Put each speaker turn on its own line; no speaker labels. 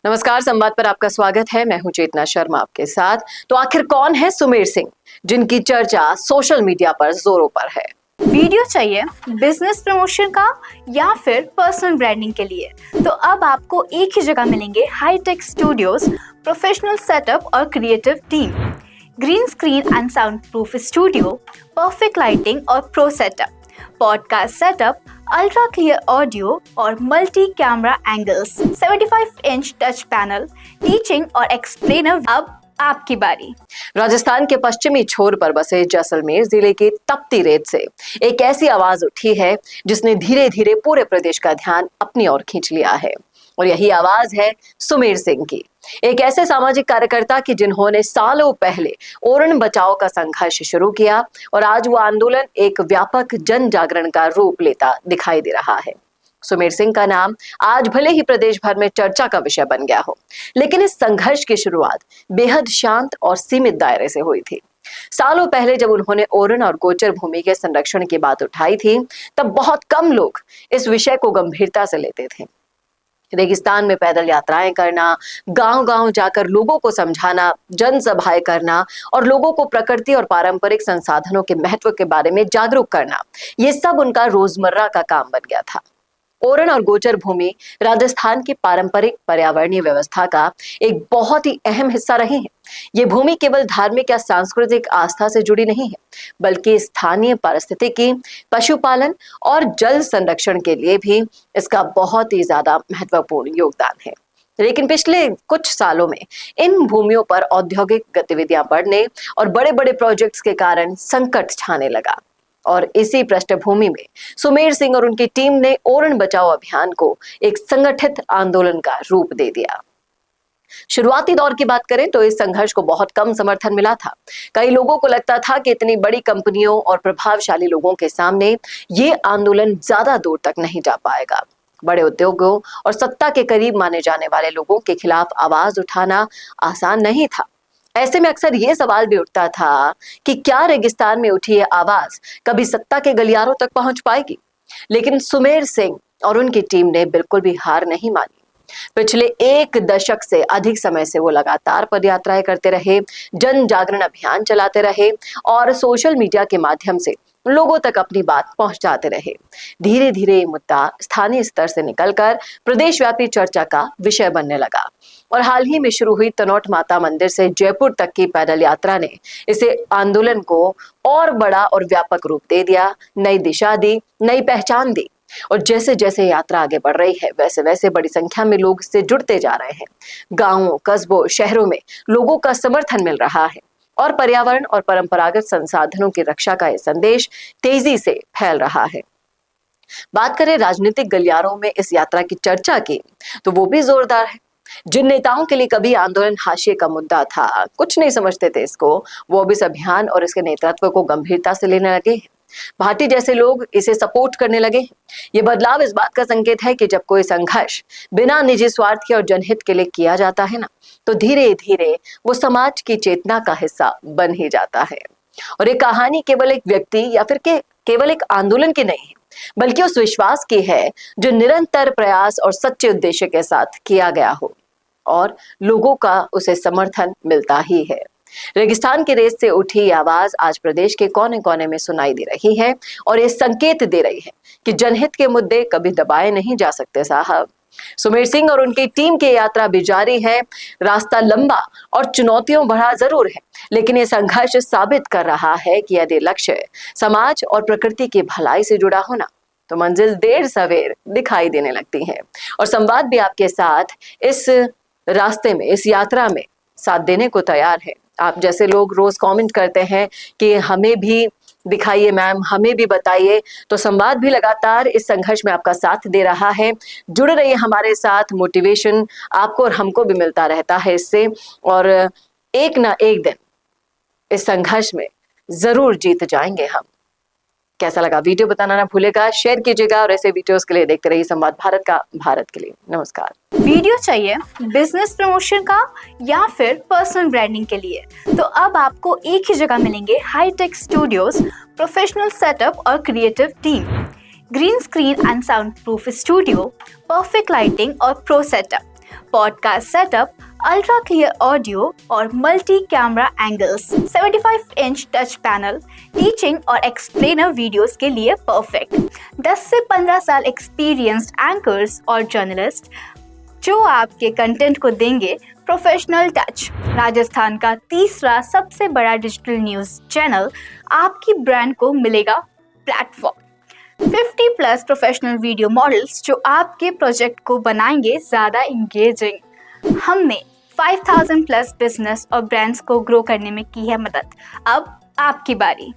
नमस्कार, संवाद पर आपका स्वागत है। मैं हूं चेतना शर्मा आपके साथ। तो आखिर कौन है सुमेर सिंह, जिनकी चर्चा सोशल मीडिया पर जोरों पर है।
वीडियो चाहिए बिजनेस प्रमोशन का या फिर पर्सनल ब्रांडिंग के लिए, तो अब आपको एक ही जगह मिलेंगे हाईटेक स्टूडियोज, प्रोफेशनल सेटअप और creative team, green screen and soundproof studio, perfect lighting और pro setup, podcast setup, ultra clear audio और multi camera angles, 75 inch touch panel, teaching और एक्सप्लेनर। अब आपकी बारी।
राजस्थान के पश्चिमी छोर पर बसे जैसलमेर जिले की तपती रेत से एक ऐसी आवाज उठी है जिसने धीरे धीरे पूरे प्रदेश का ध्यान अपनी ओर खींच लिया है। और यही आवाज है सुमेर सिंह की, एक ऐसे सामाजिक कार्यकर्ता की जिन्होंने सालों पहले ओरण बचाओ का संघर्ष शुरू किया और आज वो आंदोलन एक व्यापक जन जागरण का रूप लेता दिखाई दे रहा है। सुमेर सिंह का नाम आज भले ही प्रदेश भर में चर्चा का विषय बन गया हो, लेकिन इस संघर्ष की शुरुआत बेहद शांत और सीमित दायरे से हुई थी। सालों पहले जब उन्होंने ओरण और गोचर भूमि के संरक्षण की बात उठाई थी, तब बहुत कम लोग इस विषय को गंभीरता से लेते थे। रेगिस्तान में पैदल यात्राएं करना, गांव-गांव जाकर लोगों को समझाना, जनसभाएं करना और लोगों को प्रकृति और पारंपरिक संसाधनों के महत्व के बारे में जागरूक करना, ये सब उनका रोजमर्रा का काम बन गया था। ओरण और गोचर भूमि राजस्थान की पारंपरिक पर्यावरणीय व्यवस्था का एक बहुत ही अहम हिस्सा रही है। ये भूमि केवल धार्मिक या सांस्कृतिक आस्था से जुड़ी नहीं है, बल्कि स्थानीय पारिस्थितिकी, पशुपालन और जल संरक्षण के लिए भी इसका बहुत ही ज्यादा महत्वपूर्ण योगदान है। लेकिन पिछले कुछ सालों में इन भूमियों पर औद्योगिक गतिविधियां बढ़ने और बड़े बड़े प्रोजेक्ट्स के कारण संकट छाने लगा। और इसी पृष्ठभूमि में सुमेर सिंह और उनकी टीम ने ओरण बचाओ अभियान को एक संगठित आंदोलन का रूप दे दिया। शुरुआती दौर की बात करें तो इस संघर्ष को बहुत कम समर्थन मिला था। कई लोगों को लगता था कि इतनी बड़ी कंपनियों और प्रभावशाली लोगों के सामने ये आंदोलन ज्यादा दूर तक नहीं जा पाएगा। बड़े उद्योगों और सत्ता के करीब माने जाने वाले लोगों के खिलाफ आवाज उठाना आसान नहीं था। ऐसे में अक्सर ये सवाल भी उठता था कि क्या रेगिस्तान में उठी ये आवाज कभी सत्ता के गलियारों तक पहुंच पाएगी। लेकिन सुमेर सिंह और उनकी टीम ने बिल्कुल भी हार नहीं मानी। पिछले एक दशक से अधिक समय से वो लगातार पदयात्राएं करते रहे, जन जागरण अभियान चलाते रहे और सोशल मीडिया के माध्यम से लोगों तक अपनी बात पहुंचाते रहे। धीरे धीरे ये मुद्दा स्थानीय स्तर से निकलकर प्रदेशव्यापी चर्चा का विषय बनने लगा और हाल ही में शुरू हुई तनोट माता मंदिर से जयपुर तक की पैदल यात्रा ने इसे आंदोलन को और बड़ा और व्यापक रूप दे दिया, नई दिशा दी, नई पहचान दी। और जैसे जैसे यात्रा आगे बढ़ रही है, वैसे वैसे बड़ी संख्या में लोग इससे जुड़ते जा रहे हैं। गांवों, कस्बों, शहरों में लोगों का समर्थन मिल रहा है और पर्यावरण और परंपरागत संसाधनों की रक्षा का यह संदेश तेजी से फैल रहा है। बात करें राजनीतिक गलियारों में इस यात्रा की चर्चा की, तो वो भी जोरदार है। जिन नेताओं के लिए कभी आंदोलन हाशिए का मुद्दा था, कुछ नहीं समझते थे इसको, वो अब इस अभियान और इसके नेतृत्व को गंभीरता से लेने लगे हैं। भाटी जैसे लोग इसे सपोर्ट करने लगे हैं। ये बदलाव इस बात का संकेत है कि जब कोई संघर्ष बिना निजी स्वार्थ के और जनहित के लिए किया जाता है ना, तो धीरे धीरे वो समाज की चेतना का हिस्सा बन ही जाता है। और ये कहानी केवल एक व्यक्ति या फिर केवल एक आंदोलन की नहीं है, बल्कि उस विश्वास की है जो निरंतर प्रयास और सच्चे उद्देश्य के साथ किया गया हो और लोगों का उसे समर्थन मिलता ही है। रेगिस्तान की रेत से उठी आवाज आज प्रदेश के कोने कोने में सुनाई दे रही है और ये संकेत दे रही है कि जनहित के मुद्दे कभी दबाए नहीं जा सकते साहब। सुमेर सिंह और उनकी टीम की यात्रा भी जारी है। रास्ता लंबा और चुनौतियों भरा जरूर है, लेकिन ये संघर्ष साबित कर रहा है कि यदि लक्ष्य समाज और प्रकृति की भलाई से जुड़ा हो ना, तो मंजिल देर सवेर दिखाई देने लगती है। और संवाद भी आपके साथ इस रास्ते में, इस यात्रा में साथ देने को तैयार है। आप जैसे लोग रोज कमेंट करते हैं कि हमें भी दिखाइए मैम, हमें भी बताइए, तो संवाद भी लगातार इस संघर्ष में आपका साथ दे रहा है। जुड़ रहिए हमारे साथ, मोटिवेशन आपको और हमको भी मिलता रहता है इससे, और एक ना एक दिन इस संघर्ष में जरूर जीत जाएंगे हम। कैसा लगा वीडियो बताना ना भूलेगा, शेयर कीजिएगा और ऐसे वीडियोस के लिए देखते रहिए संवाद भारत का, भारत के लिए। नमस्कार।
वीडियो चाहिए बिजनेस प्रमोशन का या फिर पर्सनल ब्रांडिंग के लिए, तो अब आपको एक ही जगह मिलेंगे हाईटेक स्टूडियोज, प्रोफेशनल सेटअप और creative team, green screen and soundproof studio, perfect lighting और pro setup, podcast setup, ultra clear audio और मल्टी कैमरा एंगल्स, 75-इंच टच पैनल, टीचिंग और एक्सप्लेनर वीडियोस के लिए परफेक्ट। 10 से 15 साल एक्सपीरियंस्ड एंकर्स और जर्नलिस्ट जो आपके कंटेंट को देंगे प्रोफेशनल टच। राजस्थान का तीसरा सबसे बड़ा डिजिटल न्यूज़ चैनल आपकी ब्रांड को मिलेगा प्लेटफॉर्म। 50+ प्रोफेशनल वीडियो मॉडल्स जो आपके प्रोजेक्ट को बनाएंगे ज़्यादा इंगेजिंग। हमने 5000+ बिजनेस और ब्रांड्स को ग्रो करने में की है मदद। अब आपकी बारी।